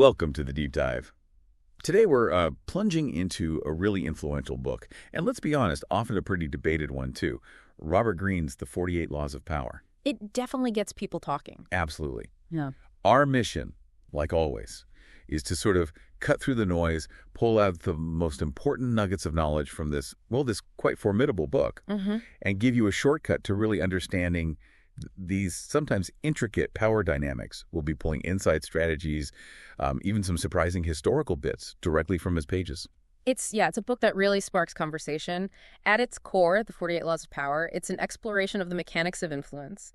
Welcome to the Deep Dive. Today we're plunging into a really influential book, and let's be honest, often a pretty debated one too. Robert Greene's The 48 Laws of Power. It definitely gets people talking. Absolutely. Yeah. Our mission, like always, is to sort of cut through the noise, pull out the most important nuggets of knowledge from this quite formidable book, and give you a shortcut to really understanding these sometimes intricate power dynamics. We'll be pulling insight strategies, even some surprising historical bits directly from his pages. It's a book that really sparks conversation. At its core, The 48 Laws of Power, it's an exploration of the mechanics of influence.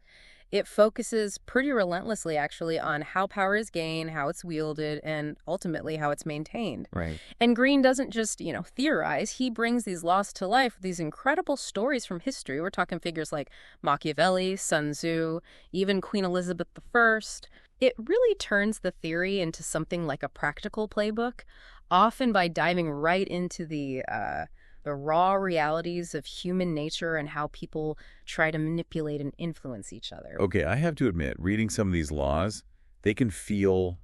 It focuses pretty relentlessly, actually, on how power is gained, how it's wielded, and ultimately how it's maintained. Right. And Greene doesn't just, theorize. He brings these laws to life, these incredible stories from history. We're talking figures like Machiavelli, Sun Tzu, even Queen Elizabeth I. It really turns the theory into something like a practical playbook, often by diving right into the raw realities of human nature and how people try to manipulate and influence each other. Okay, I have to admit, reading some of these laws, they can feel,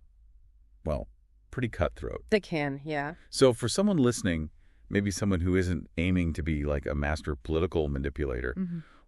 well, pretty cutthroat. They can, yeah. So for someone listening, maybe someone who isn't aiming to be like a master political manipulator,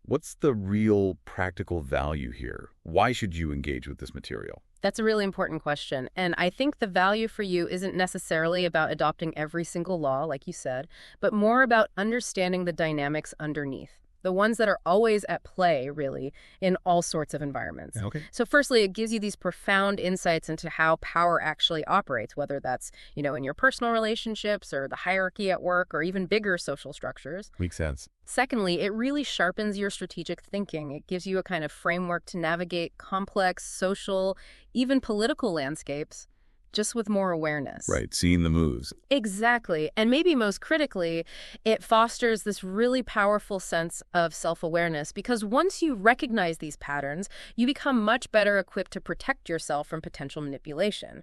what's the real practical value here? Why should you engage with this material? That's a really important question. And I think the value for you isn't necessarily about adopting every single law, like you said, but more about understanding the dynamics underneath. The ones that are always at play, really, in all sorts of environments. Okay. So firstly, it gives you these profound insights into how power actually operates, whether that's, in your personal relationships or the hierarchy at work or even bigger social structures. Makes sense. Secondly, it really sharpens your strategic thinking. It gives you a kind of framework to navigate complex social, even political landscapes, just with more awareness. Right, seeing the moves. Exactly. And maybe most critically, it fosters this really powerful sense of self-awareness because once you recognize these patterns, you become much better equipped to protect yourself from potential manipulation.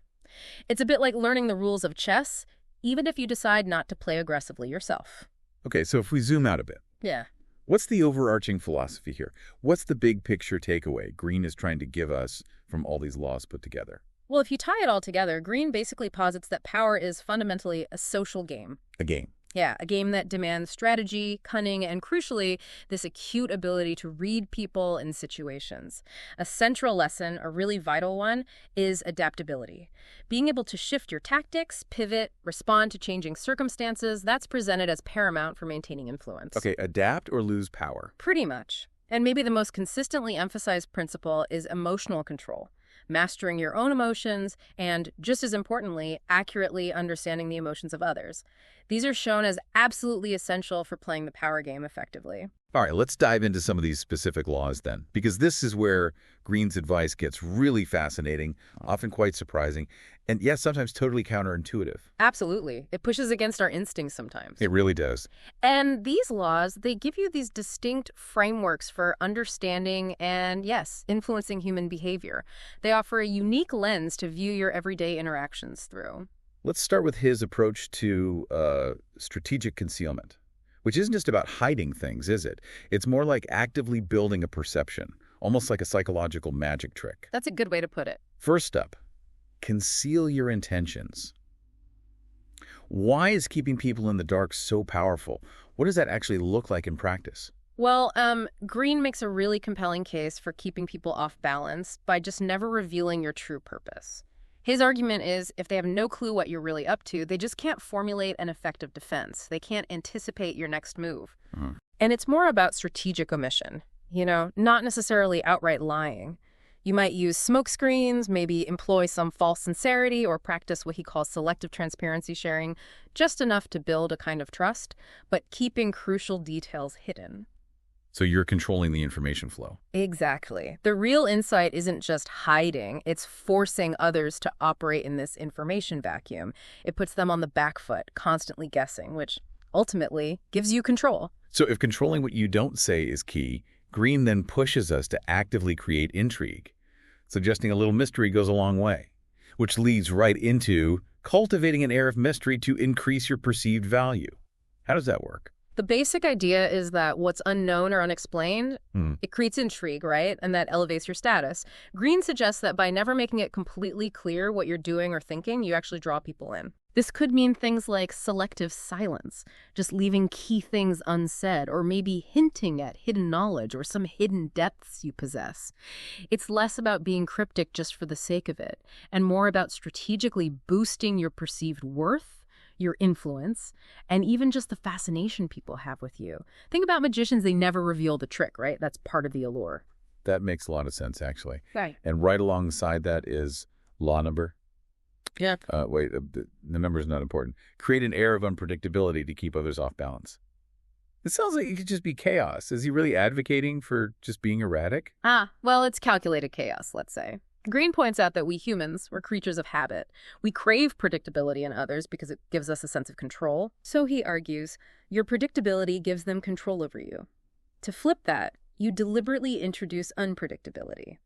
It's a bit like learning the rules of chess, even if you decide not to play aggressively yourself. Okay, so if we zoom out a bit. Yeah. What's the overarching philosophy here? What's the big picture takeaway Greene is trying to give us from all these laws put together? Well, if you tie it all together, Greene basically posits that power is fundamentally a social game. A game. Yeah, a game that demands strategy, cunning, and crucially, this acute ability to read people and situations. A central lesson, a really vital one, is adaptability. Being able to shift your tactics, pivot, respond to changing circumstances, that's presented as paramount for maintaining influence. Okay, adapt or lose power. Pretty much. And maybe the most consistently emphasized principle is emotional control. Mastering your own emotions, and just as importantly, accurately understanding the emotions of others. These are shown as absolutely essential for playing the power game effectively. All right, let's dive into some of these specific laws then, because this is where Greene's advice gets really fascinating, often quite surprising, and yes, sometimes totally counterintuitive. Absolutely. It pushes against our instincts sometimes. It really does. And these laws, they give you these distinct frameworks for understanding and, yes, influencing human behavior. They offer a unique lens to view your everyday interactions through. Let's start with his approach to strategic concealment, which isn't just about hiding things, is it? It's more like actively building a perception, almost like a psychological magic trick. That's a good way to put it. First up, conceal your intentions. Why is keeping people in the dark so powerful? What does that actually look like in practice? Well, Greene makes a really compelling case for keeping people off balance by just never revealing your true purpose. His argument is if they have no clue what you're really up to, they just can't formulate an effective defense. They can't anticipate your next move. And it's more about strategic omission, not necessarily outright lying. You might use smokescreens, maybe employ some false sincerity, or practice what he calls selective transparency sharing, just enough to build a kind of trust, but keeping crucial details hidden. So you're controlling the information flow. Exactly. The real insight isn't just hiding, it's forcing others to operate in this information vacuum. It puts them on the back foot, constantly guessing, which ultimately gives you control. So if controlling what you don't say is key, Greene then pushes us to actively create intrigue. Suggesting a little mystery goes a long way, which leads right into cultivating an air of mystery to increase your perceived value. How does that work? The basic idea is that what's unknown or unexplained, Hmm. it creates intrigue, right? And that elevates your status. Greene suggests that by never making it completely clear what you're doing or thinking, you actually draw people in. This could mean things like selective silence, just leaving key things unsaid, or maybe hinting at hidden knowledge or some hidden depths you possess. It's less about being cryptic just for the sake of it, and more about strategically boosting your perceived worth, your influence, and even just the fascination people have with you. Think about magicians, they never reveal the trick, right? That's part of the allure. That makes a lot of sense, actually. Right. And right alongside that is law number. Yeah. The number is not important. Create an air of unpredictability to keep others off balance. It sounds like it could just be chaos. Is he really advocating for just being erratic? Well, it's calculated chaos, let's say. Greene points out that we humans, we're creatures of habit. We crave predictability in others because it gives us a sense of control. So he argues, your predictability gives them control over you. To flip that, you deliberately introduce unpredictability.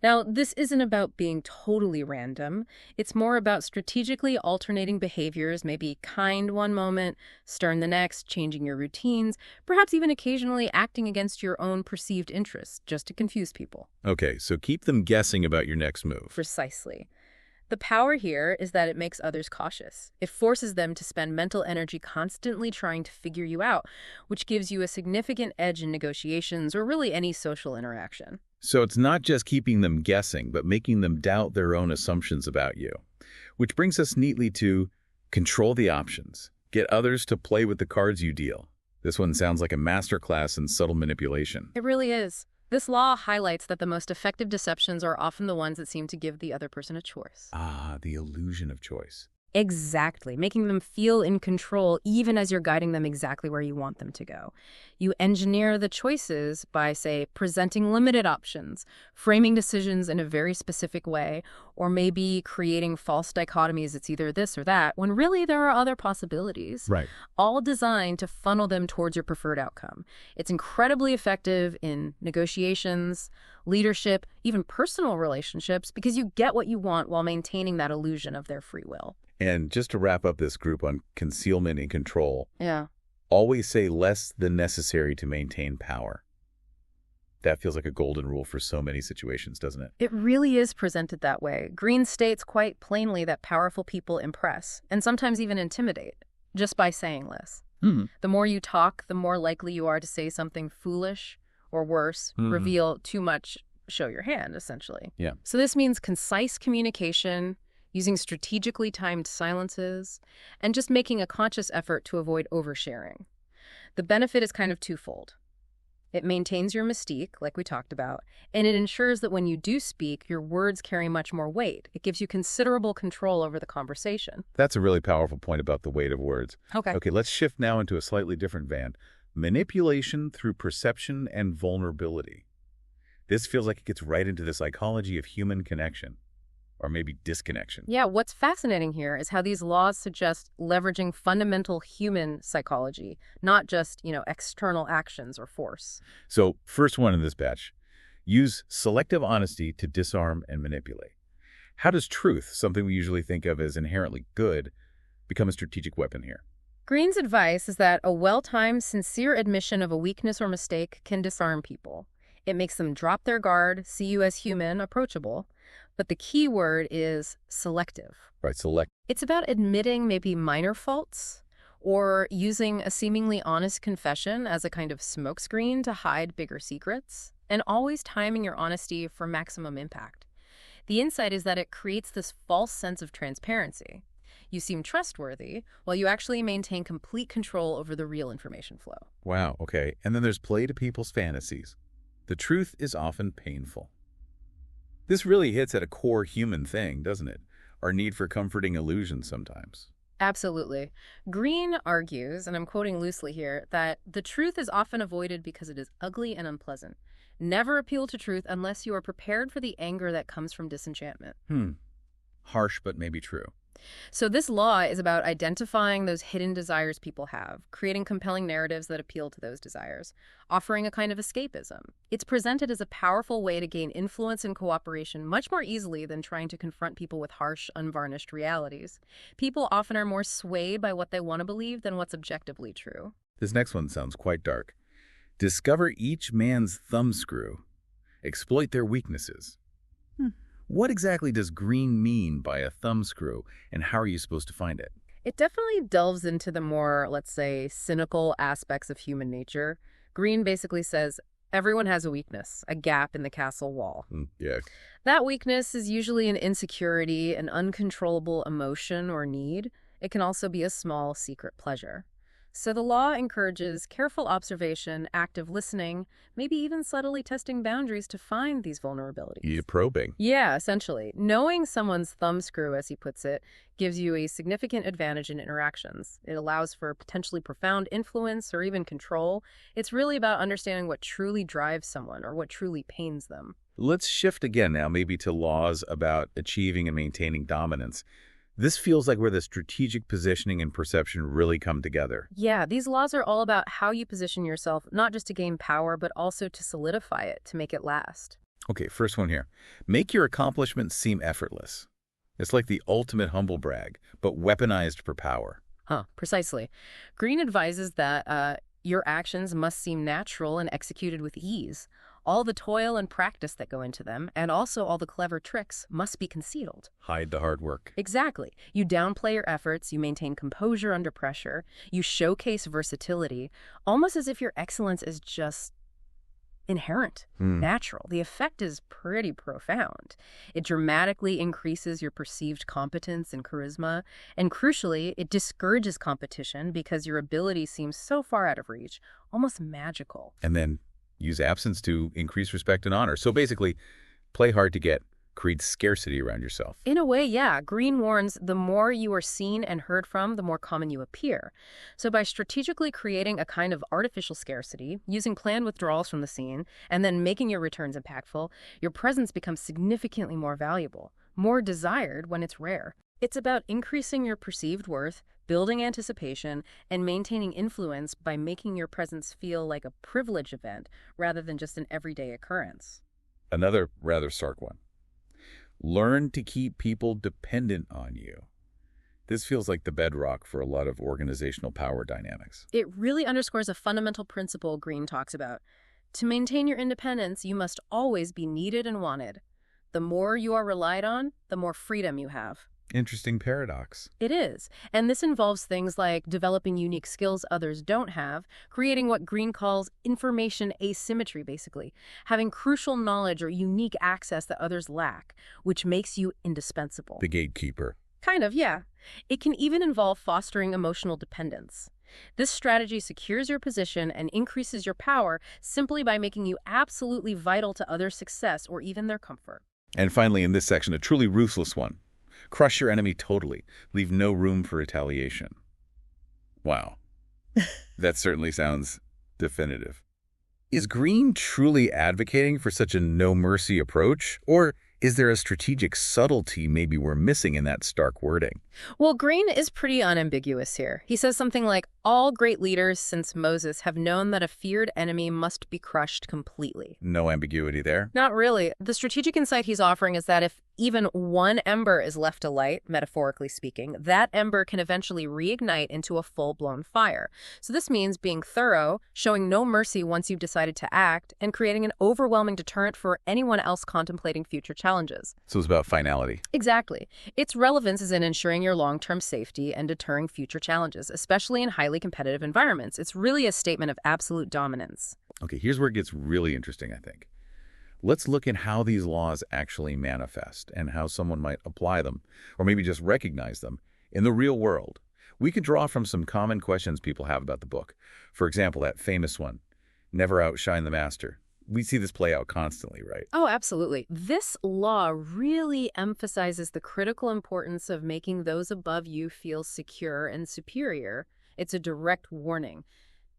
Now, this isn't about being totally random. It's more about strategically alternating behaviors, maybe kind one moment, stern the next, changing your routines, perhaps even occasionally acting against your own perceived interests, just to confuse people. Okay, so keep them guessing about your next move. Precisely. The power here is that it makes others cautious. It forces them to spend mental energy constantly trying to figure you out, which gives you a significant edge in negotiations or really any social interaction. So it's not just keeping them guessing, but making them doubt their own assumptions about you. Which brings us neatly to control the options. Get others to play with the cards you deal. This one sounds like a masterclass in subtle manipulation. It really is. This law highlights that the most effective deceptions are often the ones that seem to give the other person a choice. The illusion of choice. Exactly, making them feel in control even as you're guiding them exactly where you want them to go. You engineer the choices by, say, presenting limited options, framing decisions in a very specific way, or maybe creating false dichotomies, it's either this or that, when really there are other possibilities. Right. All designed to funnel them towards your preferred outcome. It's incredibly effective in negotiations, leadership, even personal relationships, because you get what you want while maintaining that illusion of their free will. And just to wrap up this group on concealment and control, Yeah. always say less than necessary to maintain power. That feels like a golden rule for so many situations, doesn't it? It really is presented that way. Greene states quite plainly that powerful people impress, and sometimes even intimidate, just by saying less. The more you talk, the more likely you are to say something foolish, or worse, reveal too much, show your hand, essentially. Yeah. So this means concise communication, using strategically timed silences, and just making a conscious effort to avoid oversharing. The benefit is kind of twofold. It maintains your mystique, like we talked about, and it ensures that when you do speak, your words carry much more weight. It gives you considerable control over the conversation. That's a really powerful point about the weight of words. Okay. Okay, let's shift now into a slightly different van. Manipulation through perception and vulnerability. This feels like it gets right into the psychology of human connection, or maybe disconnection. Yeah, what's fascinating here is how these laws suggest leveraging fundamental human psychology, not just, external actions or force. So, first one in this batch, use selective honesty to disarm and manipulate. How does truth, something we usually think of as inherently good, become a strategic weapon here? Greene's advice is that a well-timed, sincere admission of a weakness or mistake can disarm people. It makes them drop their guard, see you as human, approachable. But the key word is selective. Right, select. It's about admitting maybe minor faults or using a seemingly honest confession as a kind of smokescreen to hide bigger secrets, and always timing your honesty for maximum impact. The insight is that it creates this false sense of transparency. You seem trustworthy while you actually maintain complete control over the real information flow. Wow, okay. And then there's play to people's fantasies. The truth is often painful. This really hits at a core human thing, doesn't it? Our need for comforting illusions sometimes. Absolutely. Greene argues, and I'm quoting loosely here, that the truth is often avoided because it is ugly and unpleasant. Never appeal to truth unless you are prepared for the anger that comes from disenchantment. Harsh, but maybe true. So this law is about identifying those hidden desires people have, creating compelling narratives that appeal to those desires, offering a kind of escapism. It's presented as a powerful way to gain influence and cooperation much more easily than trying to confront people with harsh, unvarnished realities. People often are more swayed by what they want to believe than what's objectively true. This next one sounds quite dark. Discover each man's thumbscrew. Exploit their weaknesses. What exactly does Greene mean by a thumbscrew, and how are you supposed to find it? It definitely delves into the more, let's say, cynical aspects of human nature. Greene basically says everyone has a weakness, a gap in the castle wall. Yeah. That weakness is usually an insecurity, an uncontrollable emotion or need. It can also be a small, secret pleasure. So the law encourages careful observation, active listening, maybe even subtly testing boundaries to find these vulnerabilities. You're probing. Yeah, essentially. Knowing someone's thumbscrew, as he puts it, gives you a significant advantage in interactions. It allows for potentially profound influence or even control. It's really about understanding what truly drives someone or what truly pains them. Let's shift again now, maybe to laws about achieving and maintaining dominance. This feels like where the strategic positioning and perception really come together. Yeah, these laws are all about how you position yourself, not just to gain power, but also to solidify it, to make it last. Okay, first one here. Make your accomplishments seem effortless. It's like the ultimate humble brag, but weaponized for power. Precisely. Greene advises that your actions must seem natural and executed with ease. All the toil and practice that go into them, and also all the clever tricks, must be concealed. Hide the hard work. Exactly. You downplay your efforts, you maintain composure under pressure, you showcase versatility, almost as if your excellence is just inherent, natural. The effect is pretty profound. It dramatically increases your perceived competence and charisma, and crucially, it discourages competition because your ability seems so far out of reach, almost magical. And then use absence to increase respect and honor. So basically, play hard to get, create scarcity around yourself. In a way, yeah. Greene warns the more you are seen and heard from, the more common you appear. So by strategically creating a kind of artificial scarcity, using planned withdrawals from the scene, and then making your returns impactful, your presence becomes significantly more valuable, more desired when it's rare. It's about increasing your perceived worth, building anticipation, and maintaining influence by making your presence feel like a privilege event rather than just an everyday occurrence. Another rather stark one. Learn to keep people dependent on you. This feels like the bedrock for a lot of organizational power dynamics. It really underscores a fundamental principle Greene talks about. To maintain your independence, you must always be needed and wanted. The more you are relied on, the more freedom you have. Interesting paradox. It is. And this involves things like developing unique skills others don't have, creating what Greene calls information asymmetry, basically, having crucial knowledge or unique access that others lack, which makes you indispensable. The gatekeeper. Kind of, yeah. It can even involve fostering emotional dependence. This strategy secures your position and increases your power simply by making you absolutely vital to others' success or even their comfort. And finally, in this section, a truly ruthless one. Crush your enemy totally. Leave no room for retaliation. Wow. That certainly sounds definitive. Is Greene truly advocating for such a no-mercy approach? Or is there a strategic subtlety maybe we're missing in that stark wording? Well, Greene is pretty unambiguous here. He says something like, all great leaders since Moses have known that a feared enemy must be crushed completely. No ambiguity there. Not really. The strategic insight he's offering is that if even one ember is left alight, metaphorically speaking, that ember can eventually reignite into a full-blown fire. So this means being thorough, showing no mercy once you've decided to act, and creating an overwhelming deterrent for anyone else contemplating future challenges. So it's about finality. Exactly. Its relevance is in ensuring your long-term safety and deterring future challenges, especially in highly competitive environments. It's really a statement of absolute dominance. Okay, here's where it gets really interesting, I think. Let's look at how these laws actually manifest and how someone might apply them, or maybe just recognize them, in the real world. We could draw from some common questions people have about the book. For example, that famous one, never outshine the master. We see this play out constantly, right? Oh, absolutely. This law really emphasizes the critical importance of making those above you feel secure and superior. It's a direct warning.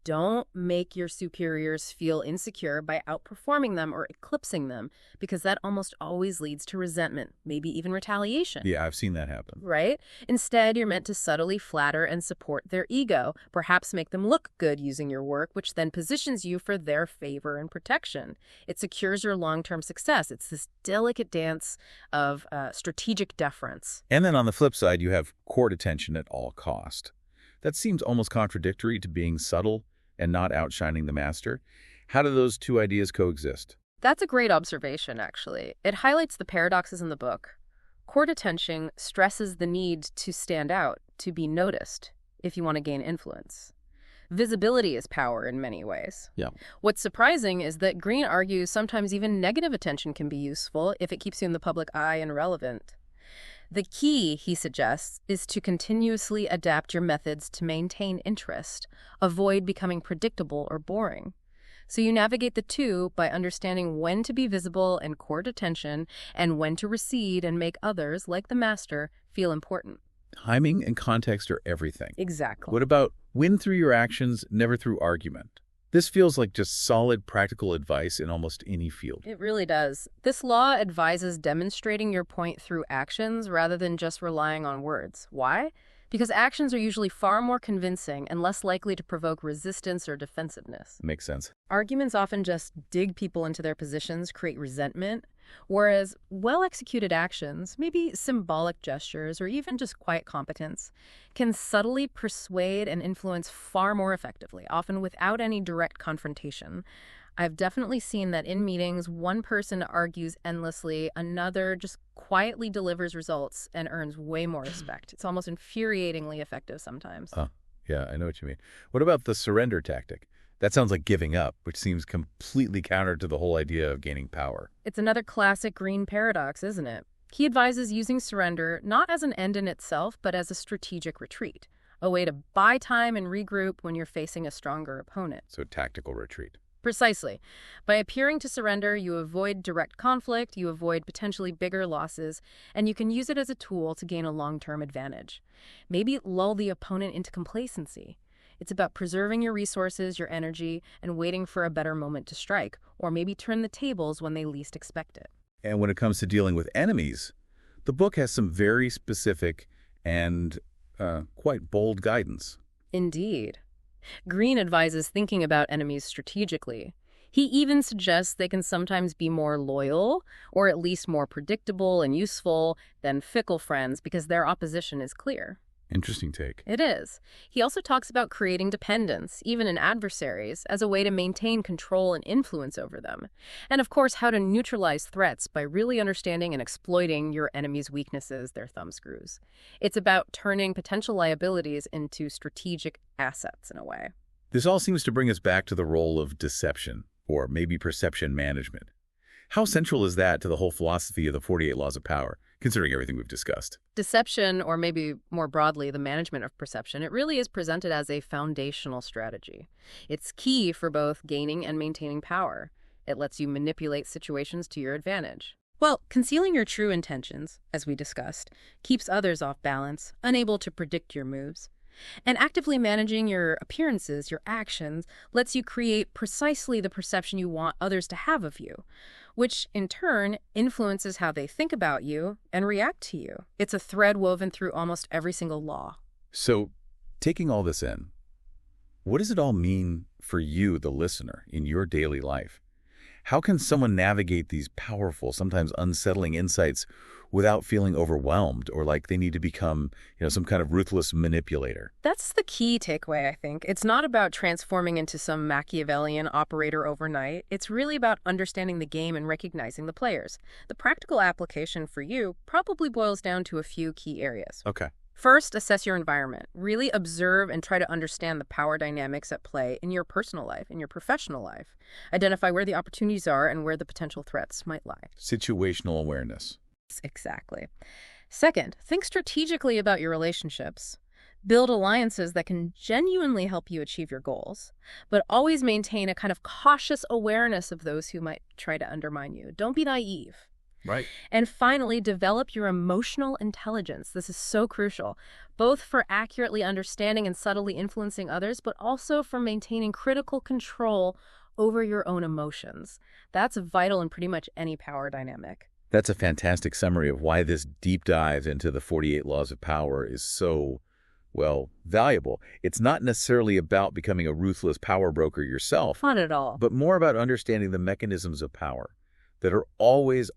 Don't make your superiors feel insecure by outperforming them or eclipsing them, because that almost always leads to resentment, maybe even retaliation. Yeah, I've seen that happen. Right? Instead, you're meant to subtly flatter and support their ego, perhaps make them look good using your work, which then positions you for their favor and protection. It secures your long-term success. It's this delicate dance of strategic deference. And then on the flip side, you have court attention at all cost. That seems almost contradictory to being subtle and not outshining the master? How do those two ideas coexist? That's a great observation, actually. It highlights the paradoxes in the book. Court attention stresses the need to stand out, to be noticed, if you want to gain influence. Visibility is power in many ways. Yeah. What's surprising is that Greene argues sometimes even negative attention can be useful if it keeps you in the public eye and relevant. The key, he suggests, is to continuously adapt your methods to maintain interest, avoid becoming predictable or boring. So you navigate the two by understanding when to be visible and court attention and when to recede and make others, like the master, feel important. Timing and context are everything. Exactly. What about win through your actions, never through argument? This feels like just solid practical advice in almost any field. It really does. This law advises demonstrating your point through actions rather than just relying on words. Why? Because actions are usually far more convincing and less likely to provoke resistance or defensiveness. Makes sense. Arguments often just dig people into their positions, create resentment, whereas well-executed actions, maybe symbolic gestures or even just quiet competence, can subtly persuade and influence far more effectively, often without any direct confrontation. I've definitely seen that in meetings, one person argues endlessly, another just quietly delivers results and earns way more respect. It's almost infuriatingly effective sometimes. Oh, yeah, I know what you mean. What about the surrender tactic? That sounds like giving up, which seems completely counter to the whole idea of gaining power. It's another classic Greene paradox, isn't it? He advises using surrender not as an end in itself, but as a strategic retreat, a way to buy time and regroup when you're facing a stronger opponent. So tactical retreat. Precisely. By appearing to surrender, you avoid direct conflict, you avoid potentially bigger losses, and you can use it as a tool to gain a long-term advantage. Maybe lull the opponent into complacency. It's about preserving your resources, your energy, and waiting for a better moment to strike, or maybe turn the tables when they least expect it. And when it comes to dealing with enemies, the book has some very specific and quite bold guidance. Indeed. Greene advises thinking about enemies strategically. He even suggests they can sometimes be more loyal, or at least more predictable and useful, than fickle friends because their opposition is clear. Interesting take. It is. He also talks about creating dependence, even in adversaries, as a way to maintain control and influence over them. And of course, how to neutralize threats by really understanding and exploiting your enemy's weaknesses, their thumbscrews. It's about turning potential liabilities into strategic assets in a way. This all seems to bring us back to the role of deception, or maybe perception management. How central is that to the whole philosophy of the 48 Laws of Power, considering everything we've discussed? Deception, or maybe more broadly, the management of perception, it really is presented as a foundational strategy. It's key for both gaining and maintaining power. It lets you manipulate situations to your advantage. Well, concealing your true intentions, as we discussed, keeps others off balance, unable to predict your moves. And actively managing your appearances, your actions, lets you create precisely the perception you want others to have of you, which in turn influences how they think about you and react to you. It's a thread woven through almost every single law. So, taking all this in, what does it all mean for you, the listener, in your daily life? How can someone navigate these powerful, sometimes unsettling insights without feeling overwhelmed or like they need to become, some kind of ruthless manipulator? That's the key takeaway, I think. It's not about transforming into some Machiavellian operator overnight. It's really about understanding the game and recognizing the players. The practical application for you probably boils down to a few key areas. Okay. First, assess your environment. Really observe and try to understand the power dynamics at play in your personal life, in your professional life. Identify where the opportunities are and where the potential threats might lie. Situational awareness. Exactly. Second, think strategically about your relationships. Build alliances that can genuinely help you achieve your goals, but always maintain a kind of cautious awareness of those who might try to undermine you. Don't be naive. Right. And finally, develop your emotional intelligence. This is so crucial, both for accurately understanding and subtly influencing others, but also for maintaining critical control over your own emotions. That's vital in pretty much any power dynamic. That's a fantastic summary of why this deep dive into the 48 Laws of Power is so, valuable. It's not necessarily about becoming a ruthless power broker yourself. Not at all. But more about understanding the mechanisms of power that are always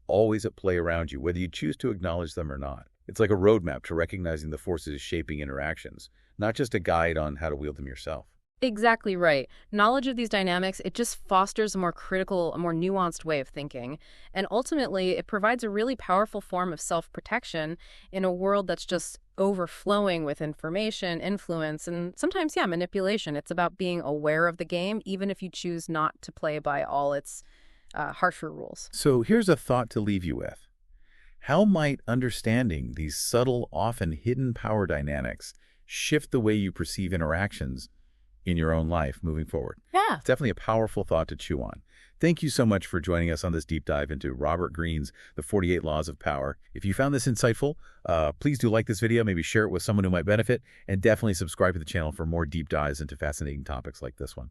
at play around you, whether you choose to acknowledge them or not. It's like a roadmap to recognizing the forces shaping interactions, not just a guide on how to wield them yourself. Exactly right. Knowledge of these dynamics, it just fosters a more critical, a more nuanced way of thinking. And ultimately, it provides a really powerful form of self-protection in a world that's just overflowing with information, influence, and sometimes, yeah, manipulation. It's about being aware of the game, even if you choose not to play by all its harsher rules. So here's a thought to leave you with. How might understanding these subtle, often hidden power dynamics shift the way you perceive interactions in your own life moving forward? Yeah. It's definitely a powerful thought to chew on. Thank you so much for joining us on this deep dive into Robert Greene's The 48 Laws of Power. If you found this insightful, please do like this video, maybe share it with someone who might benefit, and definitely subscribe to the channel for more deep dives into fascinating topics like this one.